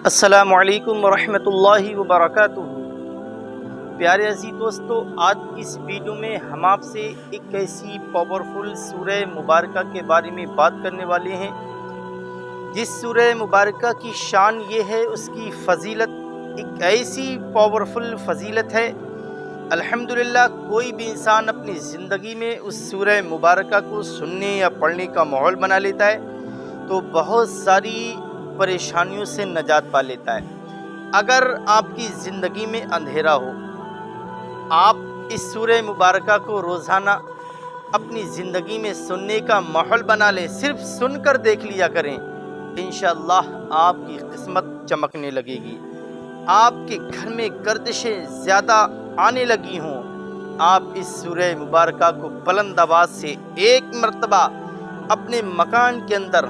السلام علیکم ورحمۃ اللہ وبرکاتہ۔ پیارے عزیز دوستو، آج کی اس ویڈیو میں ہم آپ سے ایک ایسی پاورفل سورہ مبارکہ کے بارے میں بات کرنے والے ہیں جس سورہ مبارکہ کی شان یہ ہے، اس کی فضیلت ایک ایسی پاورفل فضیلت ہے۔ الحمدللہ کوئی بھی انسان اپنی زندگی میں اس سورہ مبارکہ کو سننے یا پڑھنے کا ماحول بنا لیتا ہے تو بہت ساری پریشانیوں سے نجات پا لیتا ہے۔ اگر آپ کی زندگی میں اندھیرا ہو، آپ اس سورہ مبارکہ کو روزانہ اپنی زندگی میں سننے کا ماحول بنا لیں، صرف سن کر دیکھ لیا کریں، انشاءاللہ آپ کی قسمت چمکنے لگے گی۔ آپ کے گھر میں گردشیں زیادہ آنے لگی ہوں، آپ اس سورہ مبارکہ کو بلند آواز سے ایک مرتبہ اپنے مکان کے اندر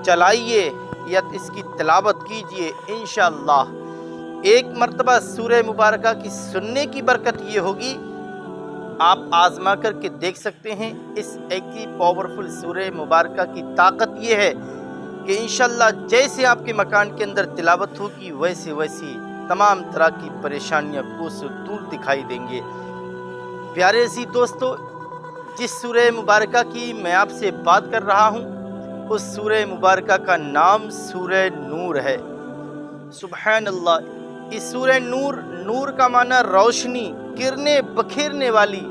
چلائیے یا اس کی تلاوت کیجئے، انشاءاللہ ایک مرتبہ سورہ مبارکہ کی سننے کی برکت یہ ہوگی، آپ آزما کر کے دیکھ سکتے ہیں۔ اس ایک ہی پاورفل سورہ مبارکہ کی طاقت یہ ہے کہ انشاءاللہ جیسے آپ کے مکان کے اندر تلاوت ہوگی ویسی تمام طرح کی پریشانیاں کو سے دور دکھائی دیں گے۔ پیارے عزیز دوستو، جس سورہ مبارکہ کی میں آپ سے بات کر رہا ہوں اس سورہ مبارکہ کا نام سورہ نور ہے۔ سبحان اللہ، اس سورہ نور کا معنی روشنی، کرنے بکھیرنے والی،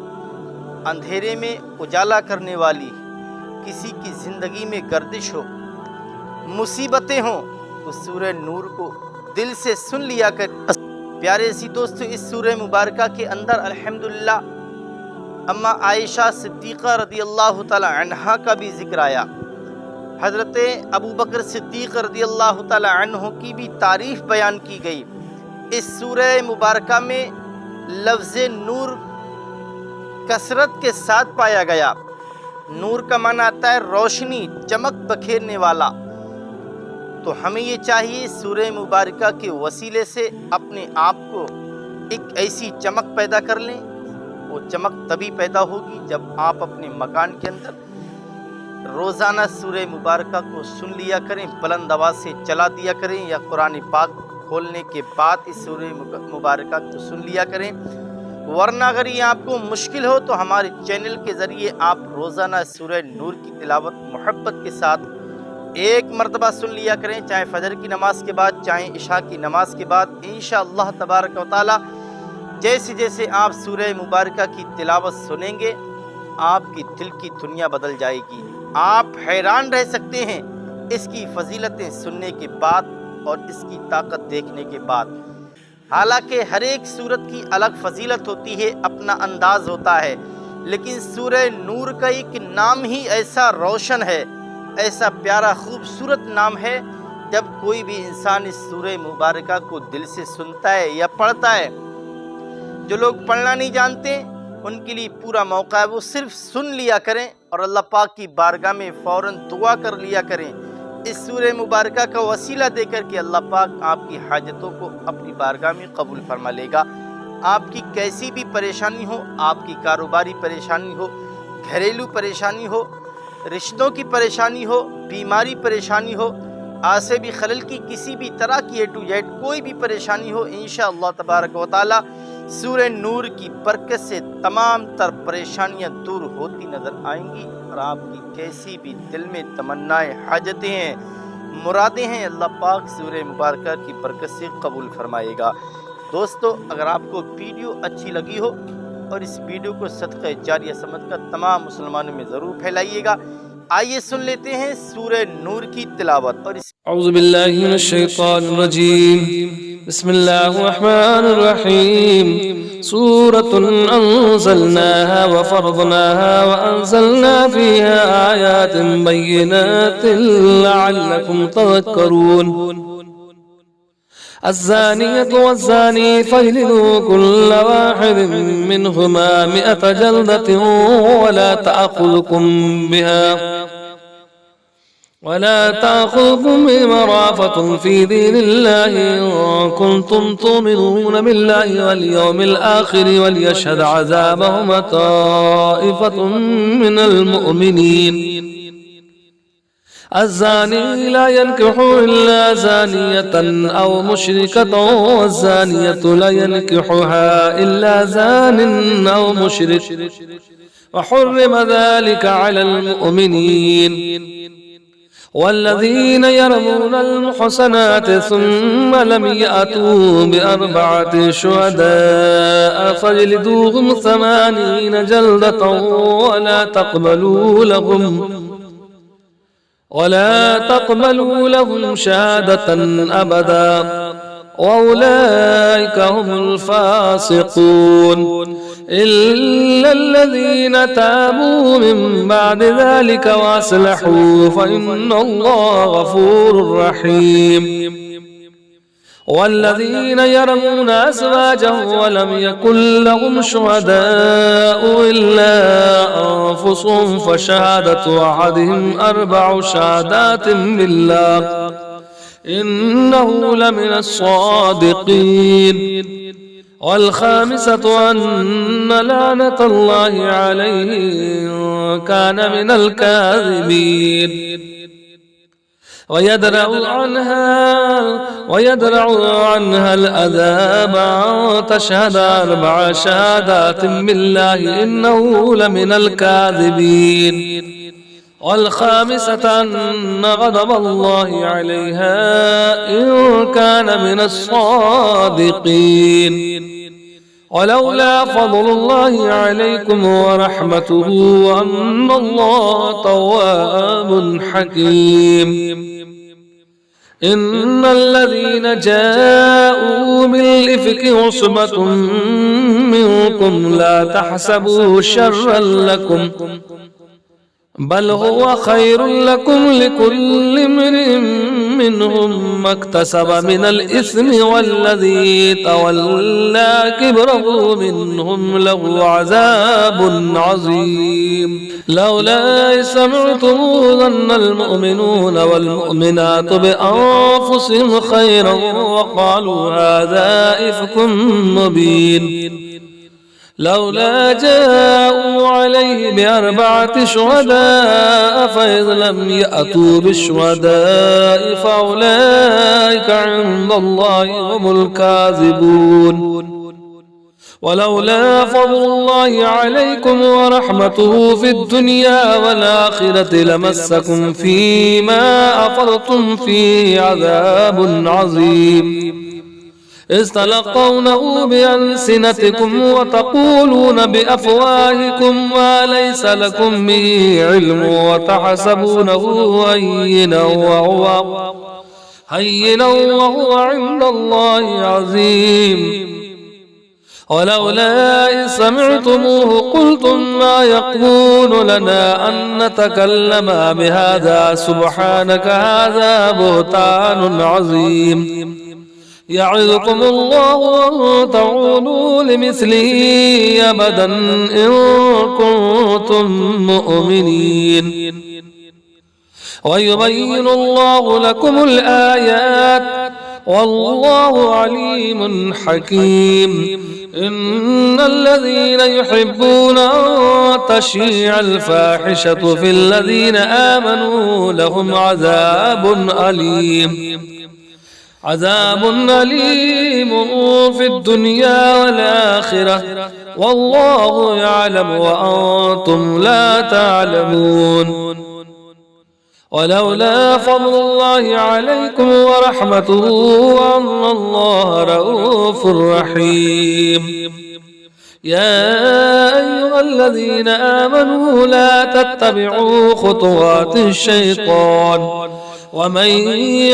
اندھیرے میں اجالا کرنے والی۔ کسی کی زندگی میں گردش ہو، مصیبتیں ہوں، اس سورہ نور کو دل سے سن لیا کر۔ پیارے سی دوستو، اس سورہ مبارکہ کے اندر الحمدللہ اما عائشہ صدیقہ رضی اللہ تعالی عنہا کا بھی ذکر آیا، حضرت ابو بکر صدیق رضی اللہ تعالی عنہ کی بھی تعریف بیان کی گئی۔ اس سورہ مبارکہ میں لفظ نور کثرت کے ساتھ پایا گیا۔ نور کا معنی آتا ہے روشنی، چمک بکھیرنے والا۔ تو ہمیں یہ چاہیے سورہ مبارکہ کے وسیلے سے اپنے آپ کو ایک ایسی چمک پیدا کر لیں۔ وہ چمک تبھی پیدا ہوگی جب آپ اپنے مکان کے اندر روزانہ سورہ مبارکہ کو سن لیا کریں، بلند آواز سے چلا دیا کریں، یا قرآن پاک کھولنے کے بعد اس سورہ مبارکہ کو سن لیا کریں۔ ورنہ اگر یہ آپ کو مشکل ہو تو ہمارے چینل کے ذریعے آپ روزانہ سورہ نور کی تلاوت محبت کے ساتھ ایک مرتبہ سن لیا کریں، چاہے فجر کی نماز کے بعد، چاہے عشاء کی نماز کے بعد۔ انشاءاللہ تبارک و تعالی جیسے جیسے آپ سورہ مبارکہ کی تلاوت سنیں گے، آپ کی دل کی دنیا بدل جائے گی۔ آپ حیران رہ سکتے ہیں اس کی فضیلتیں سننے کے بعد اور اس کی طاقت دیکھنے کے بعد۔ حالانکہ ہر ایک سورت کی الگ فضیلت ہوتی ہے، اپنا انداز ہوتا ہے، لیکن سورہ نور کا ایک نام ہی ایسا روشن ہے، ایسا پیارا خوبصورت نام ہے، جب کوئی بھی انسان اس سورہ مبارکہ کو دل سے سنتا ہے یا پڑھتا ہے۔ جو لوگ پڑھنا نہیں جانتے ان کے لیے پورا موقع ہے، وہ صرف سن لیا کریں اور اللہ پاک کی بارگاہ میں فوراً دعا کر لیا کریں اس سورہ مبارکہ کا وسیلہ دے کر کے اللہ پاک آپ کی حاجتوں کو اپنی بارگاہ میں قبول فرما لے گا۔ آپ کی کیسی بھی پریشانی ہو، آپ کی کاروباری پریشانی ہو، گھریلو پریشانی ہو، رشتوں کی پریشانی ہو، بیماری پریشانی ہو، عصبی خلل کی کسی بھی طرح کی اے ٹو زیڈ کوئی بھی پریشانی ہو، انشاءاللہ تبارک و تعالی سورہ نور کی برکت سے تمام تر پریشانیاں دور ہوتی نظر آئیں گی، اور آپ کی کیسی بھی دل میں تمنائیں، حاجتیں ہیں، مرادیں ہیں، اللہ پاک سورہ مبارکہ کی برکت سے قبول فرمائے گا۔ دوستو، اگر آپ کو ویڈیو اچھی لگی ہو اور اس ویڈیو کو صدقہ جاریہ سمجھ کر تمام مسلمانوں میں ضرور پھیلائیے گا۔ آئیے سن لیتے ہیں سورہ نور کی تلاوت۔ اور اعوذ باللہ من الشیطان الرجیم، بسم اللہ الرحمن الرحیم۔ سورة انزلناها وفرضناها وانزلنا فيها آیات بینات لعلکم تذکرون۔ الزانية والزاني فاجلدوا كل واحد منهما 100 جلدة ولا تأخذكم بمرافة في دين الله إن كنتم تؤمنون بالله واليوم الآخر وليشهد عذابهما طائفة من المؤمنين۔ الزاني لا ينكح إلا زانية أو مشركة والزانية لا ينكحها إلا زان أو مشرك وحرم ذلك على المؤمنين. والذين يرمون المحصنات ثم لم يأتوا بأربعة شهداء فاجلدوهم 80 جلدة ولا تقبلوا لهم شهادة أبدا وأولئك هم الفاسقون إلا الذين تابوا من بعد ذلك وأصلحوا فإن الله غفور رحيم. والذين يرمون أزواجهم ولم يكن لهم شهداء إلا أنفسهم فشهادة أحدهم 4 شهادات بالله إنه لمن الصادقين. والخامسة أن لعنة الله عليه إن كان من الكاذبين. ويدرأ عنها العذاب أن تشهد 4 شهادات بالله إنه لمن الكاذبين. والخامسة أن غضب الله عليها إن كان من الصادقين. ولولا فضل الله عليكم ورحمته وأن الله تواب حكيم. إن الذين جاءوا بالإفك عصبة منكم لا تحسبوه شرا لكم بل هو خير لكم لكل امرئ منهم ما اكتسب من الإثم والذي تولى كبره منهم له عذاب عظيم. لولا سمعتموه ظن المؤمنون والمؤمنات بأنفسهم خيرا وقالوا هذا إفك مبين. لولا جاءوا عليه ب4 شهداء فإذ لم يأتوا بالشهداء فأولئك عند الله هم الكاذبون. ولولا فضل الله عليكم ورحمته في الدنيا والآخرة لمسكم فيما أفضتم فيه عذاب عظيم. إذ تلقونه بألسنتكم وتقولون بأفواهكم ما ليس لكم به علم وتحسبونه هينا وهو عند الله عظيم. ولولا إذ سمعتموه قلتم ما يكون لنا أن نتكلم بهذا سبحانك هذا بهتان عظيم. يعظكم الله أن تعودوا لمثله أبدا إن كنتم مؤمنين. ويبين الله لكم الآيات والله عليم حكيم. إن الذين يحبون أن تشيع الفاحشة في الذين آمنوا لهم عذاب أليم في الدنيا والآخرة والله يعلم وأنتم لا تعلمون. ولولا فضل الله عليكم ورحمته وأن الله رؤوف رحيم. يا أيها الذين آمنوا لا تتبعوا خطوات الشيطان ومن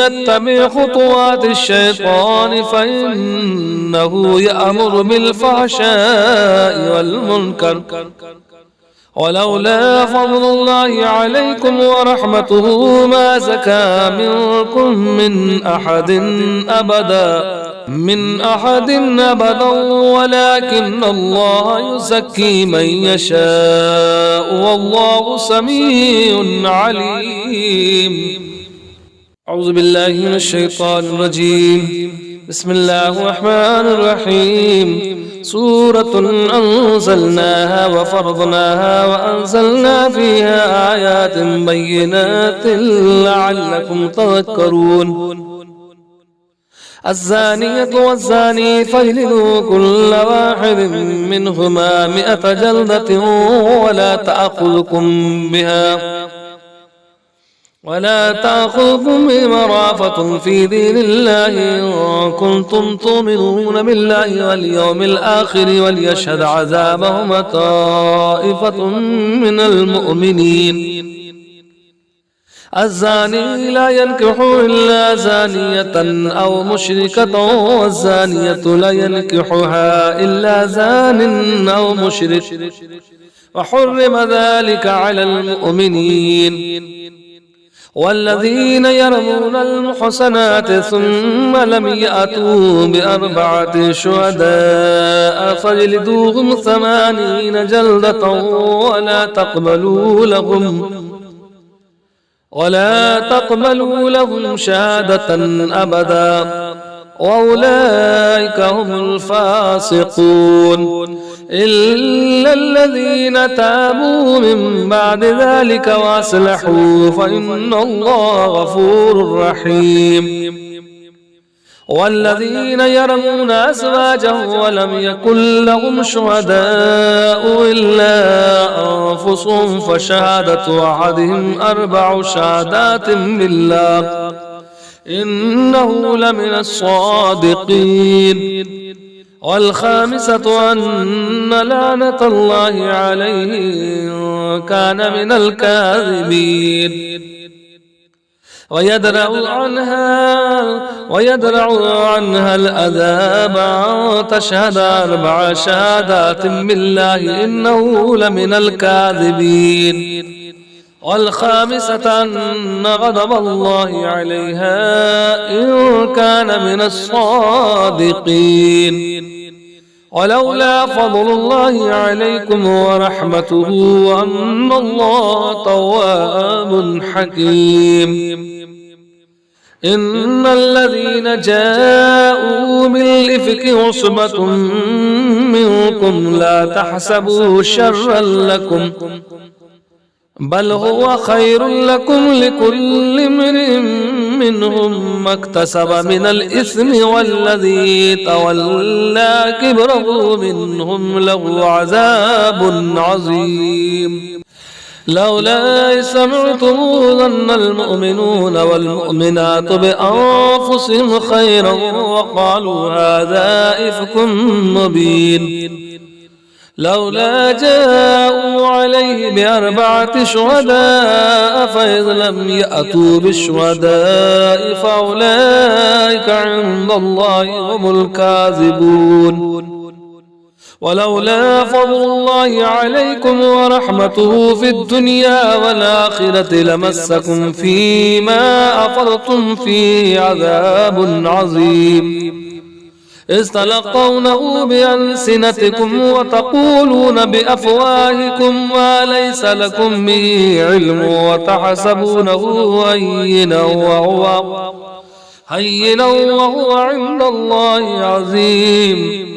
يتبع خطوات الشيطان فإنه يأمر بالفحشاء والمنكر. ولولا فضل الله عليكم ورحمته ما زكى منكم من أحد أبدا ولكن الله يزكي من يشاء والله سميع عليم. أعوذ بالله من الشيطان الرجيم. بسم الله الرحمن الرحيم. سورة أنزلناها وفرضناها وأنزلنا فيها آيات بينات لعلكم تذكرون الزانية والزاني فاجلدوا كل واحد منهما 100 جلدة ولا تأخذكم بمرافة في دين الله إن كنتم تؤمنون بالله واليوم الآخر وليشهد عذابهما طائفة من المؤمنين الزاني لا ينكح إلا زانية أو مشركة والزانية لا ينكحها إلا زان أو مشرك وحرم ذلك على المؤمنين والذين يرمون المحصنات ثم لم يأتوا ب4 شهداء فاجلدوهم 80 جلدة ولا تقبلوا لهم شهادة أبدا وأولئك هم الفاسقون إلا الذين تابوا من بعد ذلك وأصلحوا فإن الله غفور رحيم والذين يرمون أزواجهم ولم يكن لهم شهداء إلا أنفسهم فشهادة أحدهم 4 شهادات بالله إنه لمن الصادقين والخامسة أن لعنة الله عليه إن كان من الكاذبين ويدرأ عنها العذاب أن تشهد 4 شهادات بالله إنه لمن الكاذبين والخامسة أن غضب الله عليها إن كان من الصادقين ولولا فضل الله عليكم ورحمته وأن الله تواب حكيم إن الذين جاءوا بالإفك عصبة منكم لا تحسبوا شرا لكم بل هو خير لكم لكل امرئ منهم ما اكتسب من الإثم والذي تولى كبره منهم له عذاب عظيم لولا إذ سمعتموه ظن المؤمنون والمؤمنات بأنفسهم خيرا وقالوا هذا إفك مبين لولا جاءوا عليه ب4 شهداء فإذ لم يأتوا بالشهداء فأولئك عند الله هم الكاذبون ولولا فضل الله عليكم ورحمته في الدنيا والآخرة لمسكم فيما أفضتم فيه عذاب عظيم إذ تلقونه بألسنتكم وتقولون بأفواهكم ما ليس لكم به علم وتحسبونه هينا وهو عند الله عظيم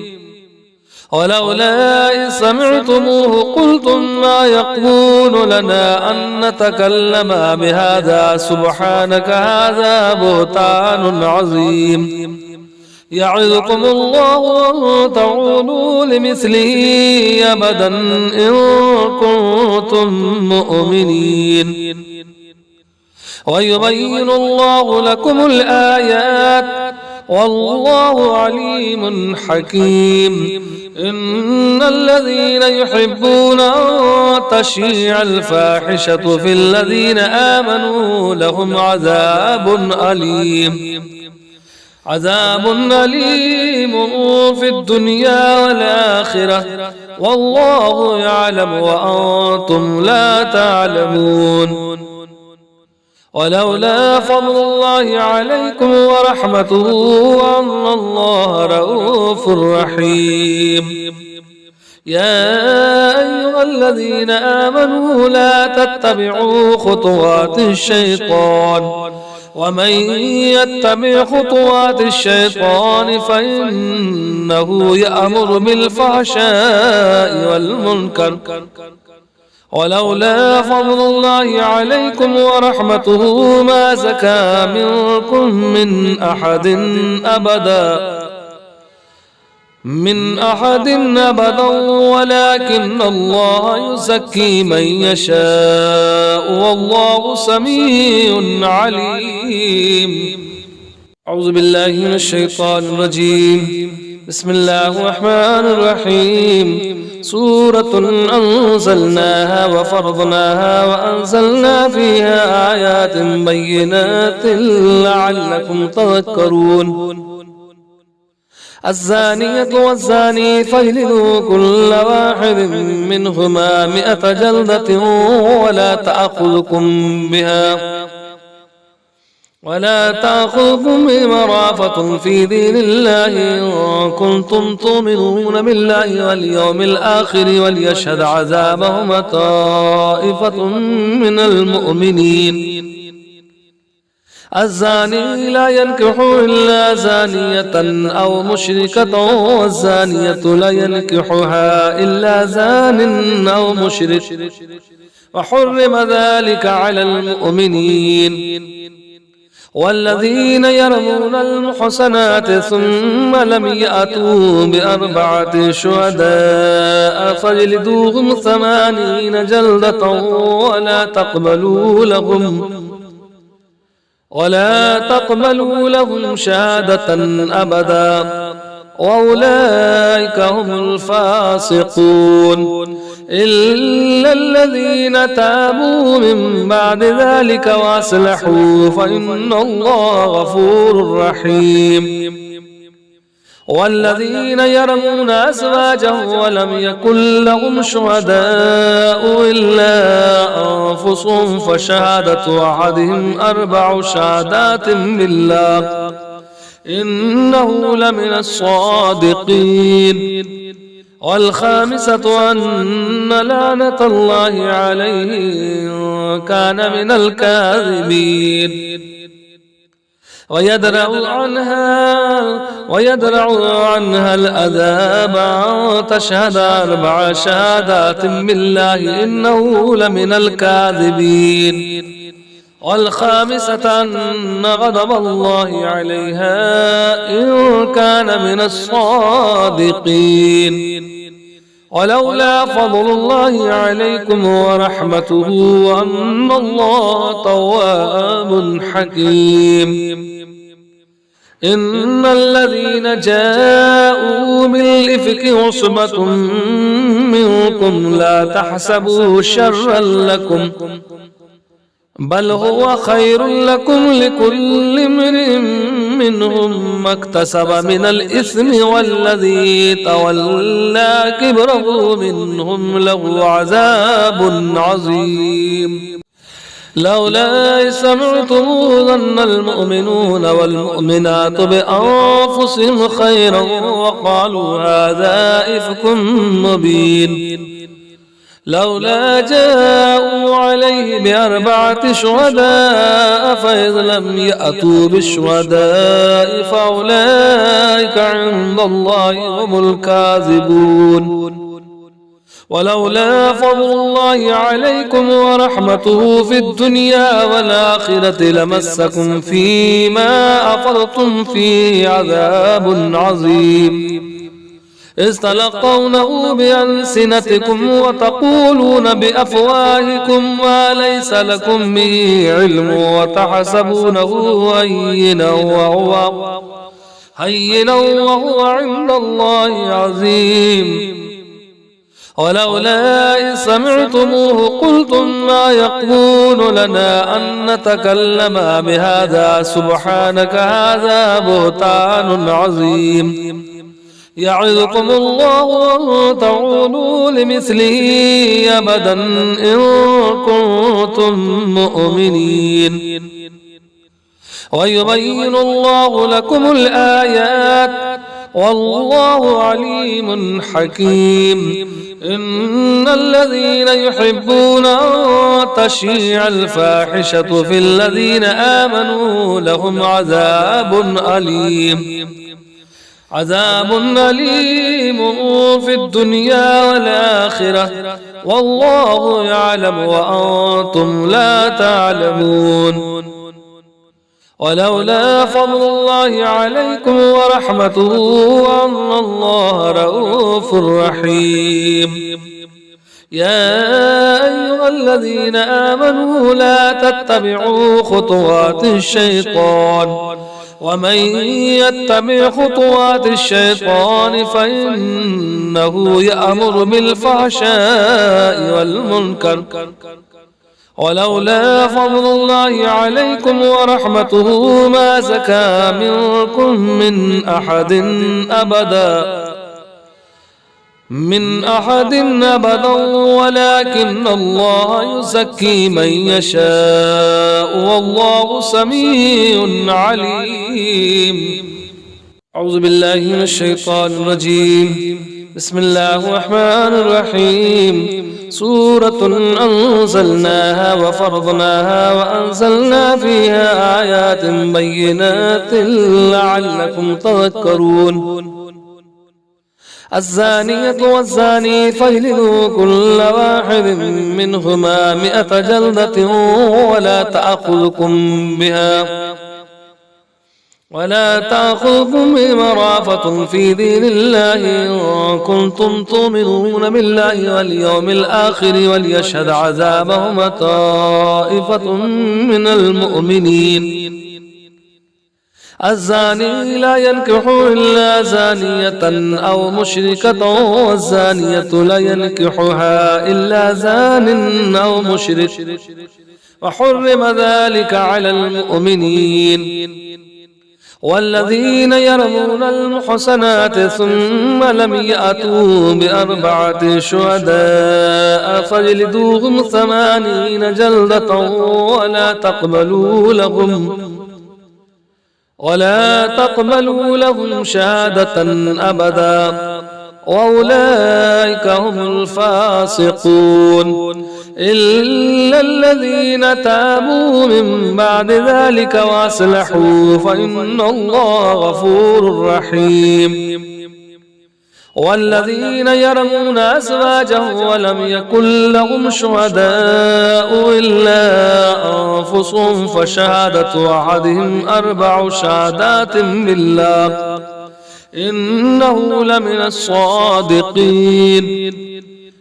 ولولا إذ سمعتموه قلتم ما يكون لنا أن نتكلم بهذا سبحانك هذا بهتان عظيم يعظكم الله أن تعودوا لمثله أبدا إن كنتم مؤمنين ويبين الله لكم الآيات والله عليم حكيم إن الذين يحبون أن تشيع الفاحشة في الذين آمنوا لهم عذاب أليم في الدنيا والآخرة والله يعلم وأنتم لا تعلمون ولولا فضل الله عليكم ورحمته وأن الله رؤوف رحيم يا أيها الذين آمنوا لا تتبعوا خطوات الشيطان ومن يتبع خطوات الشيطان فإنه يأمر بالفحشاء والمنكر ولولا فضل الله عليكم ورحمته ما زكى منكم من أحد أبدا ولكن الله يزكي من يشاء والله سميع عليم. أعوذ بالله من الشيطان الرجيم. بسم الله الرحمن الرحيم. سورة أنزلناها وفرضناها وأنزلنا فيها آيات بينات لعلكم تذكرون. الزانية والزاني فاجلدوا كل واحد منهما 100 جلدة ولا تأخذكم بمرافة في دين الله إن كنتم تؤمنون بالله واليوم الآخر وليشهد عذابهما طائفة من المؤمنين. الزاني لا ينكح إلا زانية أو مشركة والزانية لا ينكحها إلا زان أو مشرك وحرم ذلك على المؤمنين. والذين يرمون المحصنات ثم لم يأتوا ب4 شهداء فاجلدوهم 80 جلدة ولا تقبلوا لهم شهادة أبدا وأولئك هم الفاسقون إلا الذين تابوا من بعد ذلك وأصلحوا فإن الله غفور رحيم. والذين يرمون أزواجهم ولم يكن لهم شهداء إلا أنفسهم فشهادة أحدهم 4 شهادات بالله إنه لمن الصادقين. والخامسة أن لعنة الله عليه إن كان من الكاذبين. ويدرأ عنها العذاب أن تشهد 4 شهادات بالله إنه لمن الكاذبين. والخامسة أن غضب الله عليها إن كان من الصادقين. ولولا فضل الله عليكم ورحمته وأن الله تواب حكيم. إن الذين جاءوا بالإفك عصبة منكم لا تحسبوا شرا لكم بل هو خير لكم لكل امرئ منهم ما اكتسب من الإثم والذي تولى كبره منهم له عذاب عظيم. لولا إذ سمعتموه ظن المؤمنون والمؤمنات بأنفسهم خيرا وقالوا هذا إفك مبين. لولا جاءوا عليه ب4 شهداء فإذ لم يأتوا بالشهداء فأولئك عند الله هم الكاذبون. ولولا فضل الله عليكم ورحمته في الدنيا والآخرة لمسكم فيما أفضتم فيه عذاب عظيم. إذ تلقونه بألسنتكم وتقولون بأفواهكم ما ليس لكم به علم وتحسبونه هينا وهو عند الله عظيم. ولولا إذ سمعتموه قلتم ما يكون لنا أن نتكلم بهذا سبحانك هذا بهتان عظيم. يعظكم الله أن تعودوا لمثله أبدا إن كنتم مؤمنين. ويبين الله لكم الآيات والله عليم حكيم. إن الذين يحبون أن تشيع الفاحشة في الذين آمنوا لهم عذاب أليم في الدنيا والآخرة، والله يعلم وأنتم لا تعلمون. ولولا فضل الله عليكم ورحمته وأن الله رؤوف رحيم. يا أيها الذين آمنوا لا تتبعوا خطوات الشيطان، ومن يتبع خطوات الشيطان فإنه يأمر بالفحشاء والمنكر. ولولا فضل الله عليكم ورحمته ما زكى منكم من أحد أبدا ولكن الله يزكي من يشاء والله سميع عليم. أعوذ بالله من الشيطان الرجيم. بسم الله الرحمن الرحيم. سورة أنزلناها وفرضناها وأنزلنا فيها آيات بينات لعلكم تذكرون. الزانية والزاني فاجلدوا كل واحد منهما 100 جلدة ولا تأخذكم بمرافة في دين الله إن كنتم تؤمنون بالله واليوم الآخر وليشهد عذابهما طائفة من المؤمنين. الزاني لا ينكح إلا زانية أو مشركة، والزانية لا ينكحها إلا زان أو مشرك، وحرم ذلك على المؤمنين. والذين يرمون المحصنات ثم لم يأتوا ب4 شهداء فاجلدوهم 80 جلدة ولا تقبلوا لهم شهادة أبدا، وأولئك هم الفاسقون، إلا الذين تابوا من بعد ذلك وأصلحوا فإن الله غفور رحيم. والذين يرمون أزواجهم ولم يكن لهم شهداء إلا أنفسهم فشهادة أحدهم 4 شهادات بالله إنه لمن الصادقين.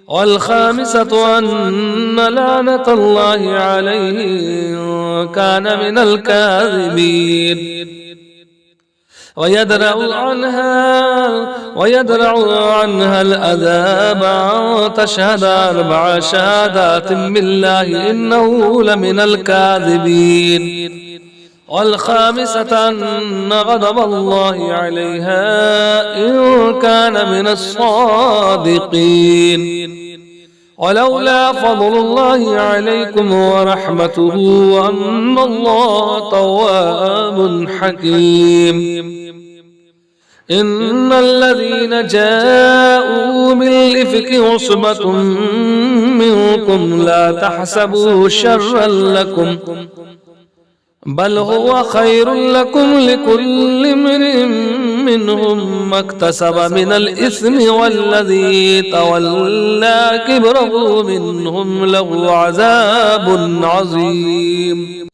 والخامسة أن لعنة الله عليه إن كان من الكاذبين. ويدرأ عنها العذاب أن تشهد 4 شهادات بالله إنه لمن الكاذبين. والخامسة أن غضب الله عليها إن كان من الصادقين. ولولا فضل الله عليكم ورحمته وأن الله تواب حكيم. إن الذين جاءوا بالإفك عصبة منكم لا تحسبوا شرا لكم بل هو خير لكم لكل امرئ منهم ما اكتسب من الإثم والذي تولى كبره منهم له عذاب عظيم.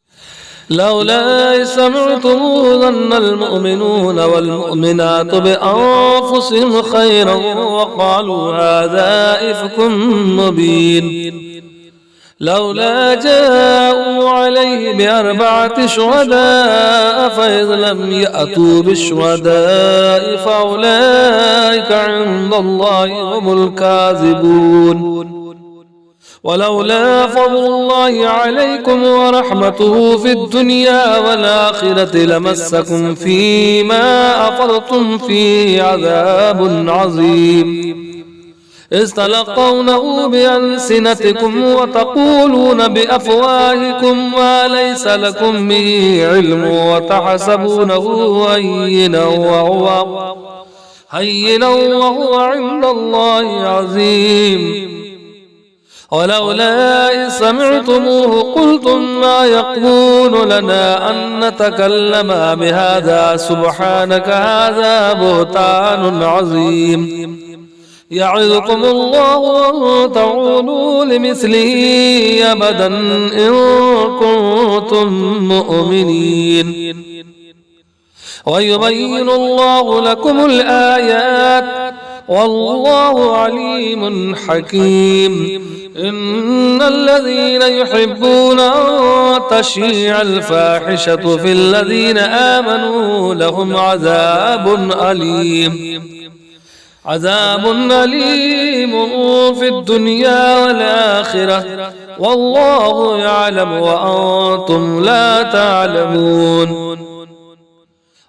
لولا سمعتم ظن المؤمنون والمؤمنات بأنفسهم خيرا وقالوا هذا إفك مبين. لولا جاءوا عليه ب4 شهداء فإذ لم يأتوا بالشهداء فأولئك عند الله هم الكاذبون. ولولا فضل الله عليكم ورحمته في الدنيا والآخرة لمسكم فيما أفضتم فيه عذاب عظيم، إذ تلقونه بألسنتكم وتقولون بأفواهكم ما ليس لكم به علم وتحسبونه هينا هينا وهو عند الله عظيم. ولولا إذ سمعتموه قلتم ما يكون لنا أن نتكلم بهذا سبحانك هذا بهتان عظيم. يعظكم الله أن تعودوا لمثله أبدا إن كنتم مؤمنين. ويبين الله لكم الآيات والله عليم حكيم. إن الذين يحبون أن تشيع الفاحشة في الذين آمنوا لهم عذاب أليم في الدنيا والآخرة والله يعلم وأنتم لا تعلمون.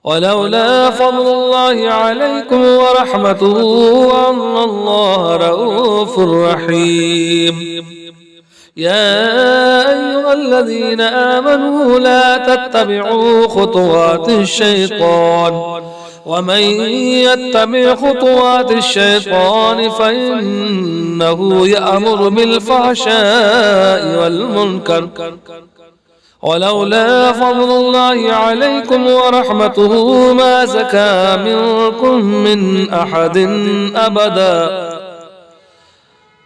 ولولا فضل الله عليكم ورحمته وأن الله رؤوف رحيم. يا أيها الذين آمنوا لا تتبعوا خطوات الشيطان ومن يتبع خطوات الشيطان فإنه يأمر بالفحشاء والمنكر. ولولا فضل الله عليكم ورحمته ما زكى منكم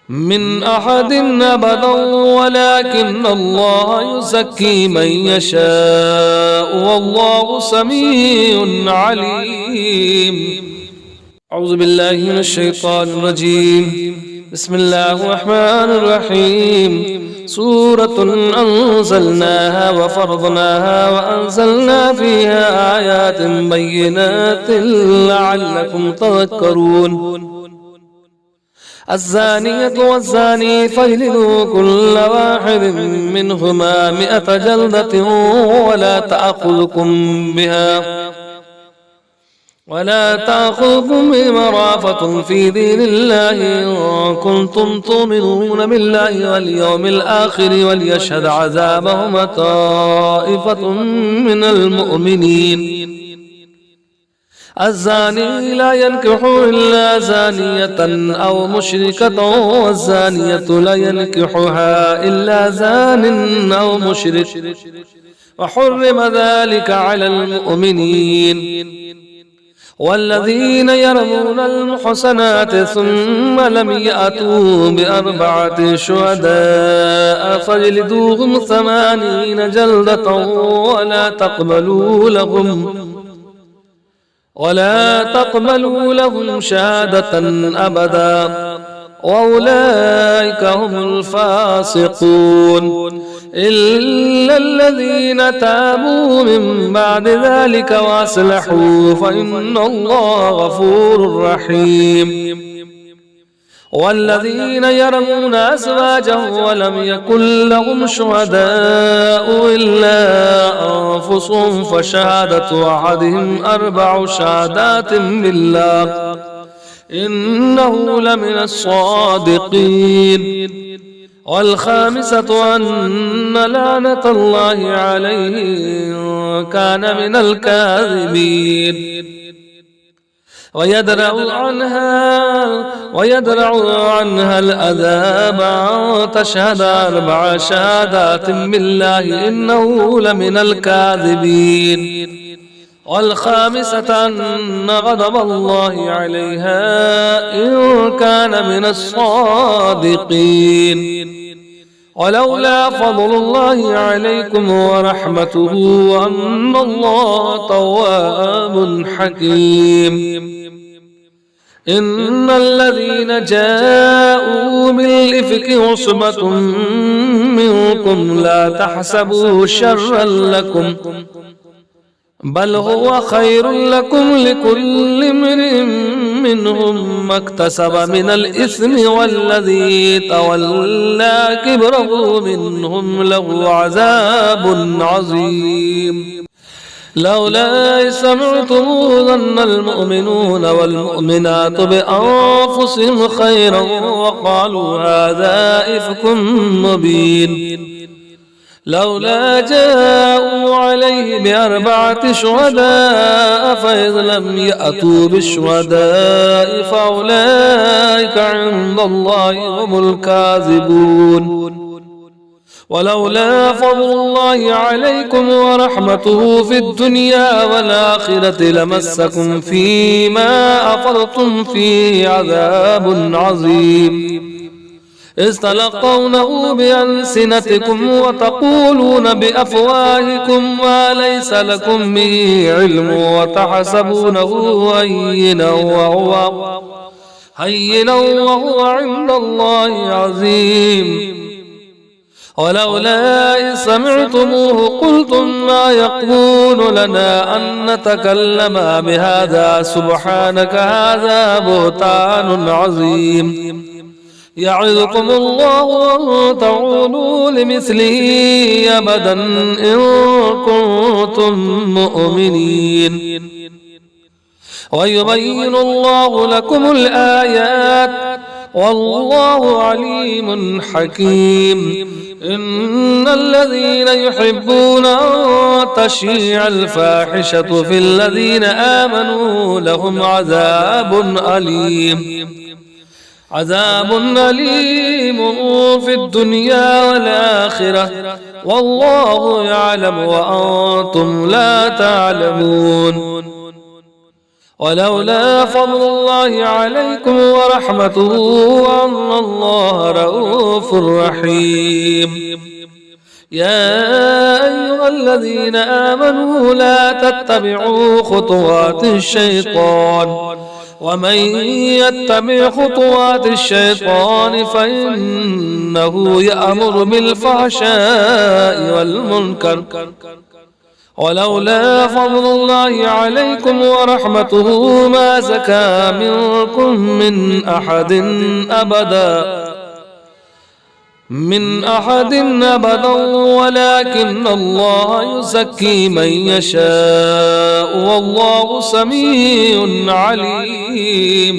من أحد أبدا ولكن الله يزكي من يشاء والله سميع عليم. أعوذ بالله من الشيطان الرجيم. بسم الله الرحمن الرحيم. سورة أنزلناها وفرضناها وأنزلنا فيها آيات بينات لعلكم تذكرون. الزانية والزاني فاجلدوا كل واحد منهما 100 جلدة ولا تأخذكم بمرافة في دين الله إن كنتم تؤمنون بالله واليوم الآخر وليشهد عذابهما طائفة من المؤمنين. الزاني لا ينكح إلا زانية أو مشركة والزانية لا ينكحها إلا زان أو مشرك وحرم ذلك على المؤمنين. والذين يرمون المحصنات ثم لم يأتوا ب4 شهداء فاجلدوهم 80 جلدة ولا تقبلوا لهم شهادة أبدا وأولئك هم الفاسقون إلا الذين تابوا من بعد ذلك وأصلحوا فإن الله غفور رحيم. والذين يرمون أزواجهم ولم يكن لهم شهداء إلا أنفسهم فشهادة أحدهم 4 شهادات بالله إنه لمن الصادقين. والخامسة أن لعنة الله عليه إن كان من الكاذبين. ويدرأ عنها العذاب أن تشهد 4 شهادات بالله إنه لمن الكاذبين. والخامسة أن غضب الله عليها إن كان من الصادقين. ولولا فضل الله عليكم ورحمته وأن الله تواب حكيم. إن الذين جاءوا بالإفك عصبة منكم لا تحسبوا شرا لكم بل هو خير لكم لكل امرئ منهم ما اكتسب من الإثم والذي تولى كبره منهم له عذاب عظيم. لولا سمعتم ظن المؤمنون والمؤمنات بأنفسهم خيرا وقالوا هذا إفك مبين. لولا جاءوا عليه ب4 شهداء فإذ لم يأتوا بالشهداء فأولئك عند الله هم الكاذبون. ولولا فضل الله عليكم ورحمته في الدنيا والآخرة لمسكم فيما أفضتم فيه عذاب عظيم، إذ تلقونه بألسنتكم وتقولون بأفواهكم ما ليس لكم به علم وتحسبونه هينا وهو عند الله عظيم. ولولا إذ سمعتموه قلتم ما يكون لنا أن نتكلم بهذا سبحانك هذا بهتان عظيم. يعظكم الله أن تعودوا لمثله أبدا إن كنتم مؤمنين. ويبين الله لكم الآيات والله عليم حكيم. إن الذين يحبون أن تشيع الفاحشة في الذين آمنوا لهم عذاب أليم في الدنيا والآخرة والله يعلم وأنتم لا تعلمون. ولولا فضل الله عليكم ورحمته وأن الله رؤوف رحيم. يا أيها الذين آمنوا لا تتبعوا خطوات الشيطان ومن يتبع خطوات الشيطان فإنه يأمر بالفحشاء والمنكر. ولولا فضل الله عليكم ورحمته ما زكى منكم من أحد أبدا ولكن الله يزكي من يشاء والله سميع عليم.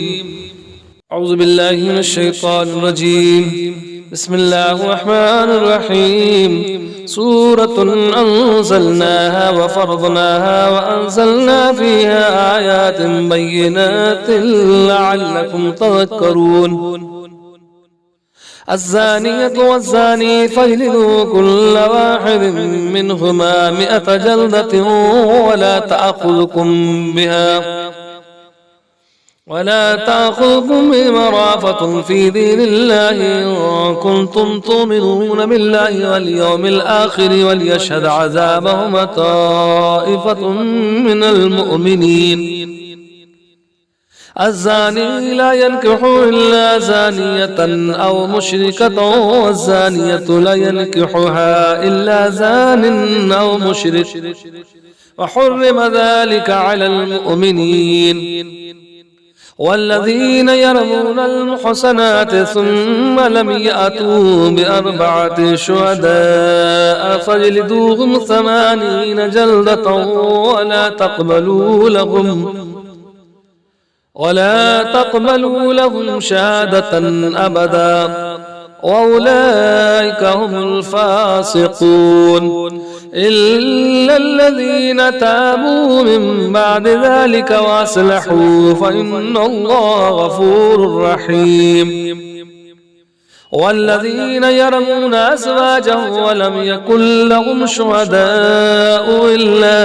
أعوذ بالله من الشيطان الرجيم. بسم الله الرحمن الرحيم. سورة أنزلناها وفرضناها وأنزلنا فيها آيات بينات لعلكم تذكرون. الزانية والزاني فاجلدوا كل واحد منهما 100 جلدة ولا تأخذكم بمرافة في دين الله إن كنتم تؤمنون بالله واليوم الآخر وليشهد عذابهما طائفة من المؤمنين. الزاني لا ينكح إلا زانية أو مشركة والزانية لا ينكحها إلا زان أو مشرك وحرم ذلك على المؤمنين. والذين يرمون المحصنات ثم لم يأتوا ب4 شهداء فاجلدوهم 80 جلدة ولا تقبلوا لهم شهادة أبدا وأولئك هم الفاسقون إلا الذين تابوا من بعد ذلك وأصلحوا فإن الله غفور رحيم. والذين يرمون أزواجهم ولم يكن لهم شهداء إلا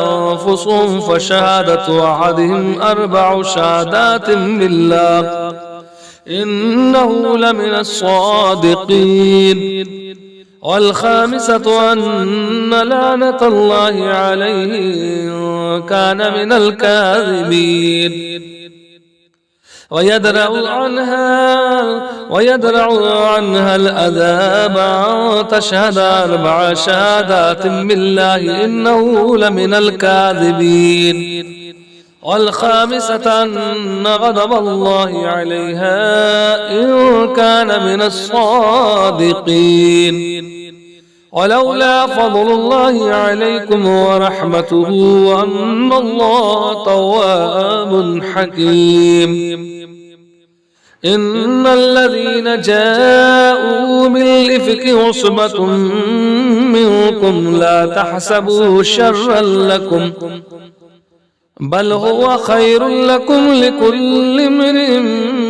أنفسهم فشهادة أحدهم 4 شهادات بالله إنه لمن الصادقين. والخامسة أن لعنة الله عليه إن كان من الكاذبين. ويدرأ عنها العذاب أن تشهد 4 شهادات بالله إنه لمن الكاذبين. والخامسة أن غضب الله عليها إن كان من الصادقين. ولولا فضل الله عليكم ورحمته وأن الله تواب حكيم. إن الذين جاءوا بالإفك عصبة منكم لا تحسبوا شرا لكم بل هو خير لكم لكل امرئ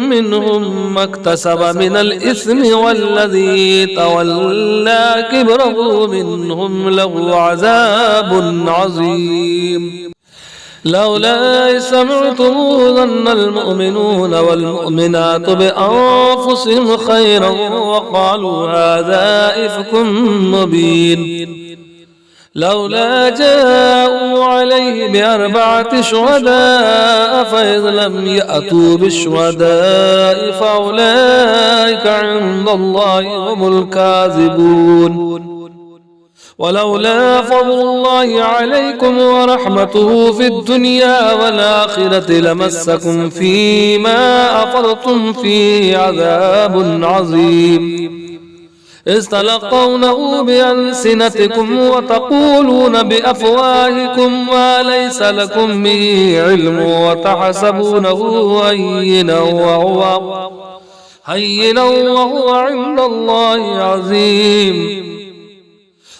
منهم ما اكتسب من الإثم والذي تولى كبره منهم له عذاب عظيم لولا إذ سمعتموه ظن المؤمنون والمؤمنات بأنفسهم خيرا وقالوا هذا إفك مبين لولا جاءوا عليه بأربعة شهداء فإذ لم يأتوا بالشهداء فأولئك عند الله هم الكاذبون ولولا فضل الله عليكم ورحمته في الدنيا والآخرة لمسكم فيما أفضتم فيه عذاب عظيم إذ تلقونه بألسنتكم وتقولون بأفواهكم ما ليس لكم به علم وتحسبونه هينا وهو عند الله عظيم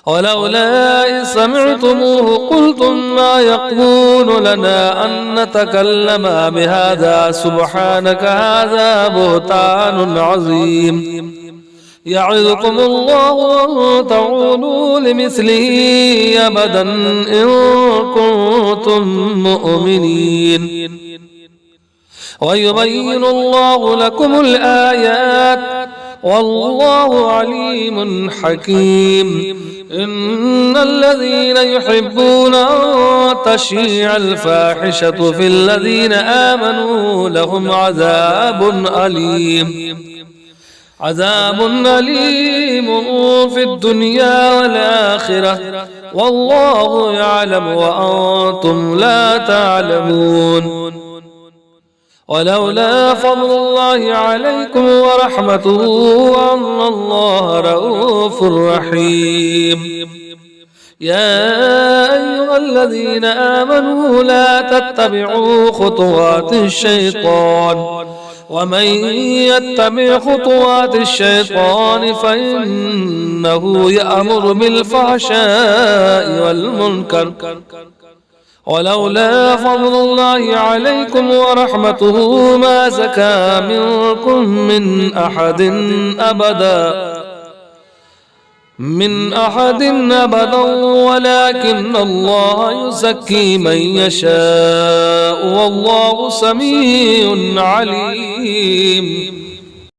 ولولا إذ سمعتموه قلتم ما يكون لنا أن نتكلم بهذا سبحانك هذا بهتان عظيم يعظكم الله أن تعودوا لمثله أبدا إن كنتم مؤمنين ويبين الله لكم الآيات والله عليم حكيم إن الذين يحبون أن تشيع الفاحشة في الذين آمنوا لهم عذاب أليم في الدنيا والآخرة والله يعلم وأنتم لا تعلمون ولولا فضل الله عليكم ورحمته وأن الله رؤوف رحيم يا أيها الذين آمنوا لا تتبعوا خطوات الشيطان ومن يتبع خطوات الشيطان فإنه يأمر بالفحشاء والمنكر ولولا فضل الله عليكم ورحمته ما زكى منكم من أحد أبدا ولكن الله يزكي من يشاء والله سميع عليم